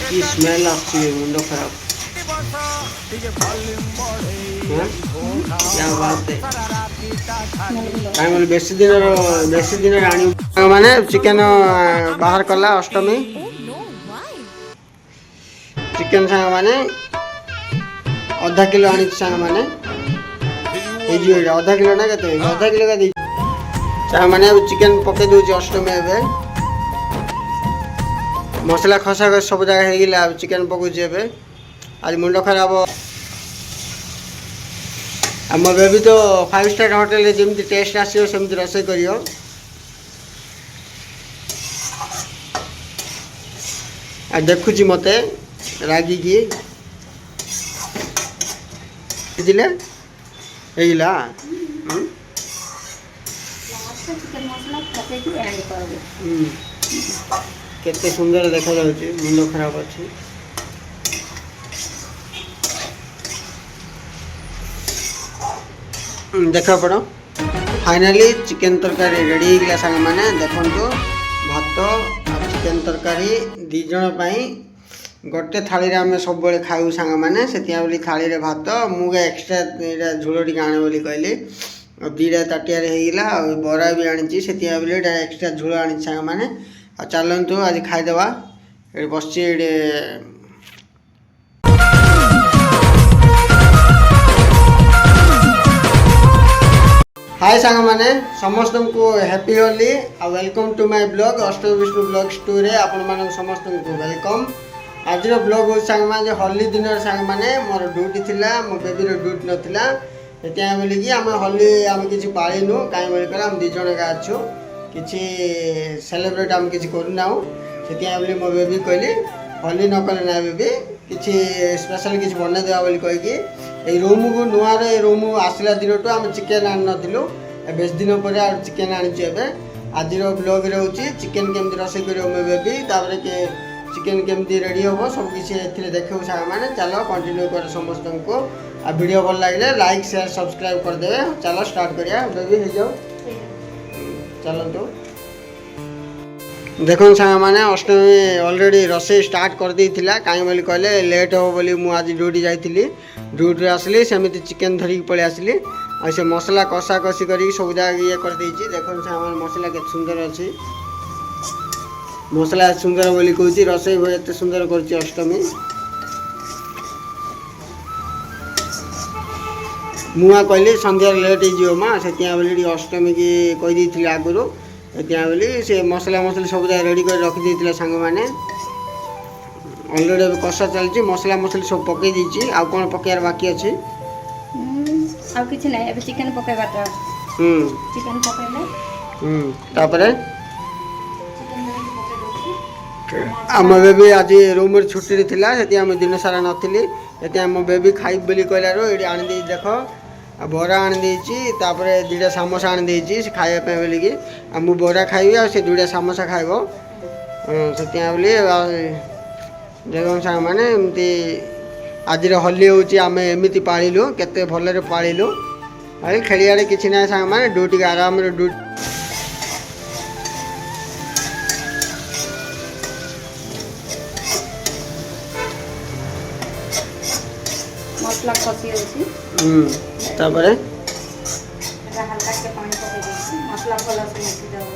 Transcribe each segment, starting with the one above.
की स्मेल आती है मुंडो खराब। क्या बात है। बोले बेसी दिन आनी माने चिकेन बाहर कला अष्टमी चिकेन सांग माने आधा किलो आनी सांग माने आधा किलो ना कहते आधा किलो का दी सांग माने चिकेन पके दूची अष्टमी एवं मसला खसा खस सब जगह हो गला चिकेन पकाउे आज मुंड खराब आम बेबी तो 5 स्टार होटेल जमी टेस्ट आसो सेमती रोसे कर देखुची मते रागिकी बुझिले केते सुंदर देखा जाउची मुंड खराब अछि देख पड़ फाइनाली चिकेन तरकारी रेडी हो सांग मैंने देखो भात चिकेन तरकारी दी जन गोटे थाली आम सब खाऊ सांग मैंने से थाली भात मुझे एक्सट्रा झोल टी आने बोली कहली दीटा ताटिया होगा बरा भी आनी से एक्सट्रा झोल आनी सांग मैंने चलतु आज खाईदे बस हाय सांग मैंने समस्त को हैप्पी होली आ welcome to my blog Ashtami Vishnu blog story आपण मान समस्त को वेलकम। आज ब्लॉग हो सांग मैंने होली दिन सांग मैंने मोर ड्यूटी थिला मो बेबी रो ड्यूटी नथिला एतिया बोली कि आम होली आम किछि पाळिनु काई बोली कर हम दी जण का अछु किछि सेलिब्रेट हम किछि करू नाउ सेतिया बोली मो बेबी कहली होली न कले ना बेबी किछि स्पेशल किछि बने देबा बोली कहि कि ए रूम को नुआ रे रूम आसला दिन तो आम चिकेन आन नथिलु बेस दिन पर चिकेन आनिछु एबे आज ब्लॉग रे होची चिकेन केमती रोसे करियो मे बेबी तापर के चिकेन केमती रेडी होबो सब किछि एथिरे देखौ साग माने चलो कंटिन्यू कर समस्त को आ वीडियो भल लागले लाइक शेयर सब्सक्राइब कर देबे चलो स्टार्ट करिया बेबी हो जाओ चलो तो देखो सांग मैंने अष्टमी ऑलरेडी रोसे स्टार्ट कर दी कहीं बोली कहले लेट हो बोली मु आज ड्यूटी जाइली ड्यूटी आसली सेमती चिकेन धरिक पलि आसली आ से मसला कषा कषि कर सब जगह ये कर देछि देखो सांग मसला के सुंदर अच्छी मसला सुंदर बोली कहूँ रोसे एत सुंदर कर अष्टमी मुआ कहली संध्या लेट हो माँ से बोली अष्टमी की कही आगुरी क्या बोली से मसला मसली सब जगह रेडी कर रखी देते सांग मैंने अलरेडी कषा चलती मसला मसली सब पकई दी आ कौन पकेयार बाकी अच्छी चिकेन पकेबाटा चिकेन पकेले तापरे आम बेबी आज रूम छुट्टी थिला से आम दिन सारा नथिली से आम बेबी खाई बोली कहलारू ये आनी देख बरा आनी तापर दुटा समोसा आनी से खावाई बोलिकी मु बरा खाइबी आ से दुटा समोसा खाइब से बोली देख सांग मैंने एमती आज होली होम एमती पाळिलु केते भलरे पाळिलु खेलिया किसी ना सांग मैंने ड्यूटी आराम ड्यूटी मसला कसी होची तापरे हल्का के पानी पके देछि मसला भला से मिक्स जाओ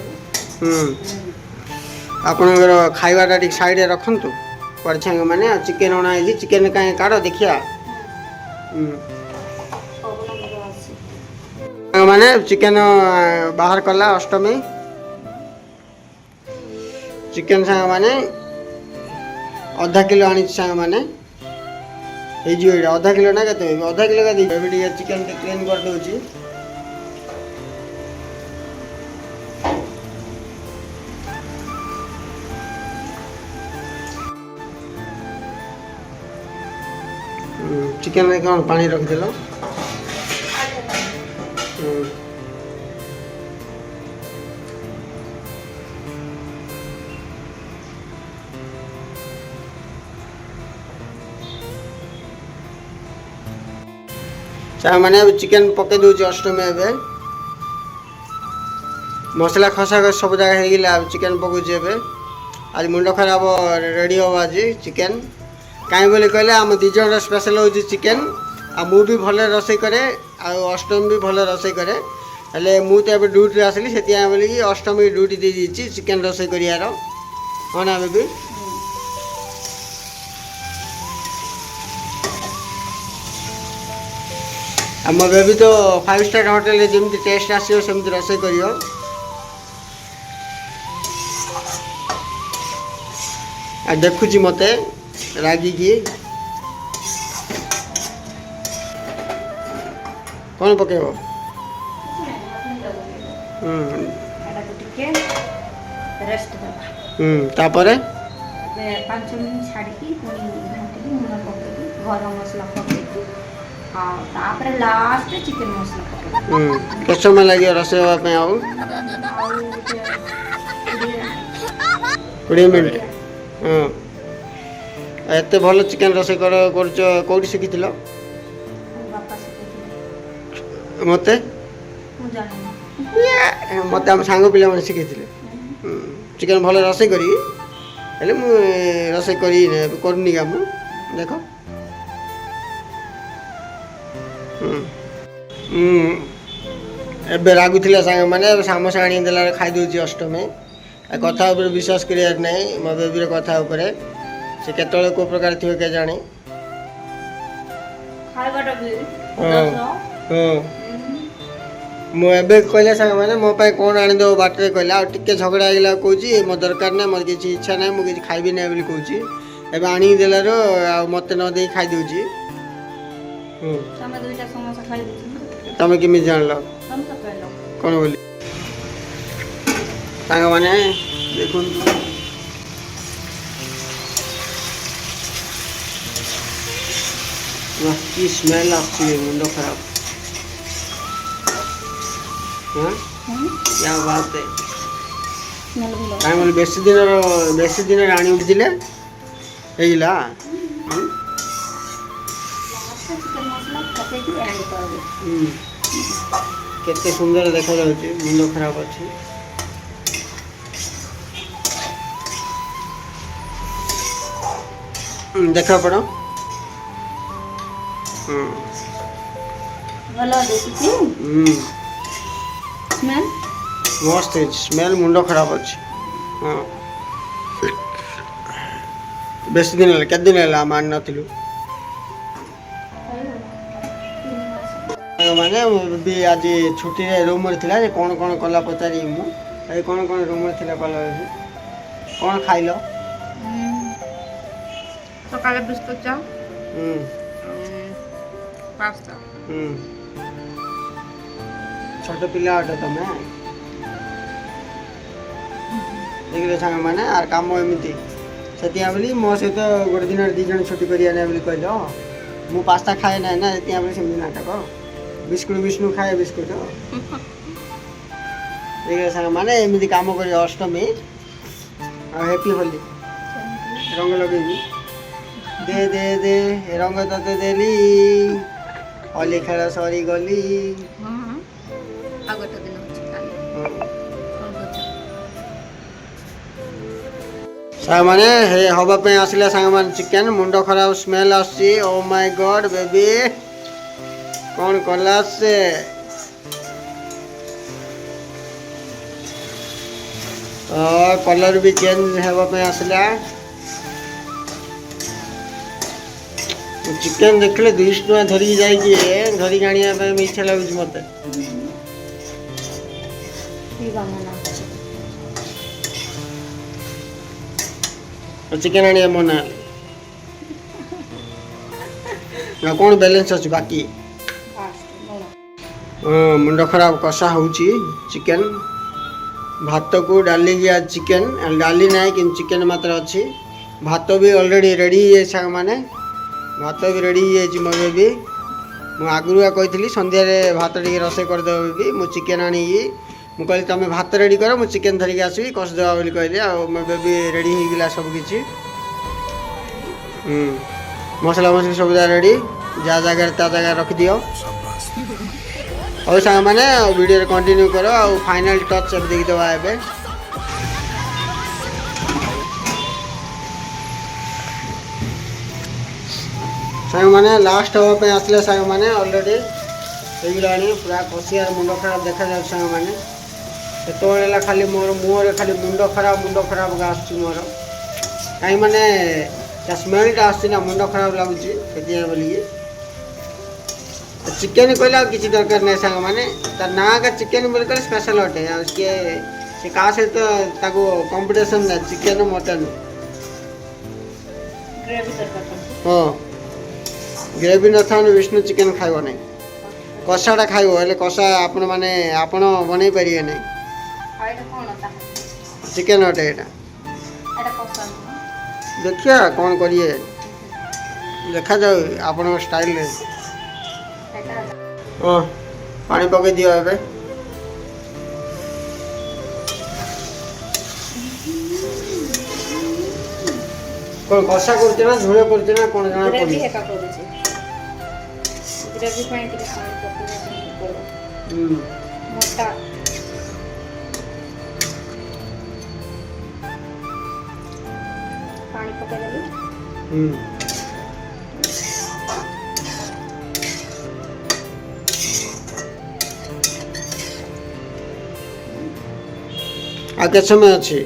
आपनकर खाइबाटा ठीक साइड रे रखंतु पर छंग माने चिकेन ओना है चिकेन काहे काढो देखिया माने चिकेन बाहर कला अष्टमी चिकेन सांग माने आधा किलो आनी सांग माने आधा किलो ना कहते आधा किलो का दी चिकेन क्लीन कर दूची चिकेन में कौन पानी रखिदेल मैंने चिकेन पके दूची अष्टमी एवं मसला खसा खस सब जगह हो गला चिकेन पकाउछे एबे आज मुंड खराब रेडी हो आज चिकेन कहीं बोले कहले आम दी जन स्पेशल हो चिकेन आ मु भी भल रोसे करे आ अष्टमी भी भल रोसे करे हेले मु तो एबे ड्यूटी आसली से बोली कि अष्टमी ड्यूटी दे दी चिकेन रोसे करियार हाँ ना बेबी आम बेबी तो 5 स्टार होटेल जमी टेस्ट आसो सेमती रोसे करियो आ देखुची मते रागिकी कौन पकेब तापरे 5 मिनट छाड़ी घाटी लुण पकई गरम मसला पकई हाँ तापर लास्ट चिकेन मसला पकई केत समय लगे रोसे होगा आउ 20 मिनट हाँ एत भल चिकेन रोसे कौटी शिखी बापा से मत मत आम सांग पिला मैंने शिखी चिकेन भल रोसे करी हेले मु रोसे करनी का मु देख एबे रागुला सांग मैंने सामोसा आनी देला खाई दूची अष्टमी कथा उपर विश्वास कर ना मो बेबीर कथा उपरे से केतले को प्रकार थी के जानी खाइबाटा भी मु एबे कहले सांग मैंने मो पाई कौन आनी दो बाटे कहला आ टिके झगड़ा आइला कहूची मो दरकार ना मोर किसी इच्छा ना मु किसी खाइबी ना बोली कहूची एबे आनी देलारो आ मते न दे खाई दूची तमे दुईटा समोसा खाइ दिछि तमे किमि जानलो तमे तो कहलो कौन बोली सांग मैंने देखुन की स्मेल आती मुंड खराब हाँ क्या बात है स्मेल भलो कहीं बोले बेसी दिन आनी उठिले हेला चिकेन मसला पकई के ऐड करबे केते सुंदर देखा जाउची मुंड खराब अछि देखा पड़ो भलो देखि स्मेल मस्त है स्मेल मुंड खराब अच्छे हाँ बेस दिन है केत दिन है मान नथिलु माने भी आज छुट्टी रे रूम रे थिला कोन कोन कला पचारी मु ए कोन कोन रूम रे थिला कला कोन खाइलो सकाले बिस्कुट चा पास्ता छोट पिला अट तमे देखले सांग माने आर काम एमिति सतिया बोली मो सहित गोटे दिन दी जन छुट्टी करिया ना बोली कहलो मु पास्ता खाए ना ना सतिया बोली सेमि नाटक बिस्कुट विष्णु खाए बिस्कुट देखले सांग माने एमिति काम करी अष्टमी आ हैप्पी होली रंग लगेबी दे दे दे रंग तते देली होली खेल सरी गली हां आगोटा दिन होची काली सांग माने हे हवा पे आसला सांग माने चिकन मुंड खराब स्मेल आसी ओ माय गॉड बेबी कौन कला से कलर भी चेंज हवा पे आसला चिकेन देखले 200 टका धरी जाई धरी गाणिया पे इच्छा लागुच मते चिकेन आनी मना ना कौन बैलेंस अच्छे बाकी मुंड खराब कषा होची चिकेन भात को डाली गया चिकेन डाली ना कि चिकेन मात्र अच्छी भात भी ऑलरेडी रेडी है सांग माने भात भी रेडी है मो बेबी मु आगुआ कही संध्या भात टे रोसे करदेव बेबी मु चिकेन आनी मु कहली तुम भात रेडी कर मु चिकेन धरिक आसबि कसदेवा बोली कहली आ मो बेबी रेडी हो गला सब किछि मसला मसली सब रेडी जा जगह ता जगह रख दियो ହଉ ସାଙ୍ଗମାନେ ଭିଡ଼ିଓରେ କଣ୍ଟିନ୍ୟୁ କର ଆଉ ଫାଇନାଲ୍ ଟଚ୍ ଏବେ ଦେଖିଦେବା ଏବେ। ସାଙ୍ଗମାନେ ଲାଷ୍ଟ ହେବା ପାଇଁ ଆସିଲେ ସାଙ୍ଗମାନେ ଅଲରେଡ଼ି ହେଇଗଲାଣି ପୁରା କଷିଆର ମୁଣ୍ଡ ଖରାପ ଦେଖାଯାଉଛି ସାଙ୍ଗମାନେ। ସେତେବେଳେ ହେଲା ଖାଲି ମୋର ମୁହଁରେ ଖାଲି ମୁଣ୍ଡ ଖରାପ ଆସୁଛି ମୋର କାହିଁ ମାନେ ତା ସ୍ମେଲ୍ଟା ଆସୁଛି ନା ମୁଣ୍ଡ ଖରାପ ଲାଗୁଛି ସେଥିପାଇଁ ବୋଲିକି। ଚିକେନ୍ କହିଲେ ଆଉ କିଛି ଦରକାର ନାହିଁ ସାଙ୍ଗମାନେ ତା ନାଁ ଏକା ଚିକେନ୍ ବୋଲି କହିଲେ ସ୍ପେଶାଲ୍ ଅଟେ ଆଉ ସେ କାହା ସହିତ ତାକୁ କମ୍ପିଟିସନ୍ ନାହିଁ ଚିକେନ୍ ମଟନ୍। ହଁ ଗ୍ରେଭି ନଥାଉନି ବିଷ୍ଣୁ ଚିକେନ୍ ଖାଇବ ନାହିଁ କଷାଟା ଖାଇବ ହେଲେ କଷା ଆପଣ ବନେଇ ପାରିବେ ନାହିଁ ଚିକେନ୍ ଅଟେ ଏଇଟା। ଦେଖିବା କ'ଣ କରିବେ ଦେଖାଯାଉ ଆପଣଙ୍କ ଷ୍ଟାଇଲ୍ରେ। ହଁ ପାଣି ପକାଇ ଦିଅ ଏବେ। କ'ଣ କଷା କରୁଛେ ନା ଝୋଳ କରୁଛେ ନା କ'ଣ ଜଣା ପଡ଼ିବ। ଗ୍ରେଭି ପାଇଁ ଟିକେ ପାଣି ପକେଇବାକୁ ପଡ଼ିବ ମୋଟା। ପାଣି ପକେଇଦେଲି। ଆଉ କେତେ ସମୟ ଅଛି?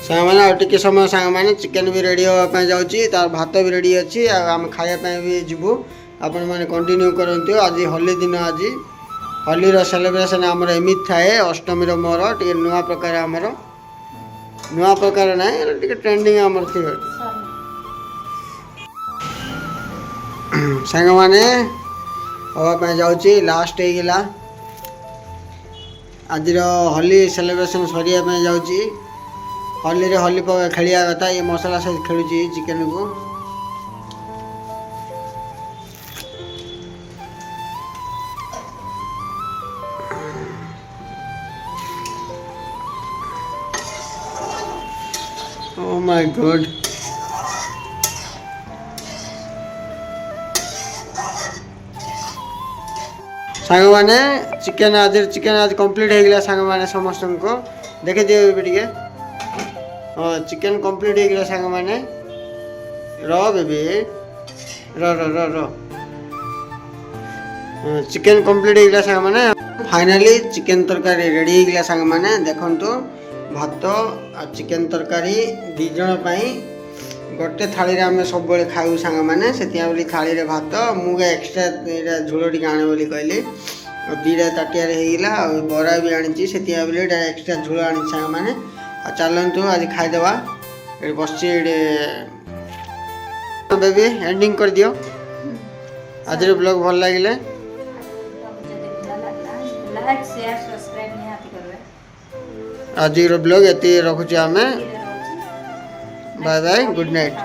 ସାଙ୍ଗମାନେ ଆଉ ଟିକେ ସମୟ ସାଙ୍ଗମାନେ ଚିକେନ୍ ବି ରେଡ଼ି ହେବା ପାଇଁ ଯାଉଛି ତାର ଭାତ ବି ରେଡ଼ି ଅଛି ଆଉ ଆମେ ଖାଇବା ପାଇଁ ବି ଯିବୁ। ଆପଣମାନେ କଣ୍ଟିନ୍ୟୁ କରନ୍ତୁ। ଆଜି ହୋଲି ଦିନ ଆଜି ହୋଲିର ସେଲିବ୍ରେସନ୍ ଆମର ଏମିତି ଥାଏ ଅଷ୍ଟମୀର ମୋର ଟିକେ ନୂଆ ପ୍ରକାର ନାହିଁ ହେଲେ ଟିକେ ଟ୍ରେଣ୍ଡିଂ ଆମର ଥିବ। ସାଙ୍ଗମାନେ ହେବା ପାଇଁ ଯାଉଛି ଲାଷ୍ଟ ହେଇଗଲା ଆଜିର ହୋଲି ସେଲିବ୍ରେସନ୍ ସରିବା ପାଇଁ ଯାଉଛି। ହୋଲିରେ ହୋଲି ଖେଳିବା କଥା ଏ ମସଲା ସହିତ ଖେଳୁଛି ଚିକେନ୍କୁ। Oh my God. ସାଙ୍ଗମାନେ ଚିକେନ୍ ଆଜି କମ୍ପ୍ଲିଟ୍ ହେଇଗଲା ସାଙ୍ଗମାନେ ସମସ୍ତଙ୍କୁ ଦେଖିଦିଅ ଏବେ ଟିକେ। ହଁ ଚିକେନ୍ କମ୍ପ୍ଲିଟ୍ ହେଇଗଲା ସାଙ୍ଗମାନେ। ବେବି ଚିକେନ୍ କମ୍ପ୍ଲିଟ୍ ହେଇଗଲା ସାଙ୍ଗମାନେ। ଫାଇନାଲି ଚିକେନ୍ ତରକାରୀ ରେଡ଼ି ହେଇଗଲା ସାଙ୍ଗମାନେ। ଦେଖନ୍ତୁ ଭାତ ଆଉ ଚିକେନ୍ ତରକାରୀ 2 ଜଣ ପାଇଁ ଗୋଟେ ଥାଳିରେ ଆମେ ସବୁବେଳେ ଖାଇବୁ ସାଙ୍ଗମାନେ। ସେଥିପାଇଁ ବୋଲି ଥାଳିରେ ଭାତ ମୁଁ ଏକ୍ସଟ୍ରା ଏଇଟା ଝୋଳ ଟିକେ ଆଣେ ବୋଲି କହିଲି ଆଉ 2ଟା ତାଟିଆରେ ହେଇଗଲା ଆଉ ବରା ବି ଆଣିଛି ସେଥିପାଇଁ ବୋଲି ଏଇଟା ଏକ୍ସଟ୍ରା ଝୋଳ ଆଣିଛି ସାଙ୍ଗମାନେ। ଆଉ ଚାଲନ୍ତୁ ଆଜି ଖାଇଦେବା। ଏଠି ବସିଛି ଏଇଠି ବେବି ଏଣ୍ଡିଂ କରିଦିଅ। ଆଜିର ବ୍ଲଗ୍ ଭଲ ଲାଗିଲେ ଆଜିର ବ୍ଲଗ୍ ଏତିକି ରଖୁଛୁ ଆମେ। Bye bye good night.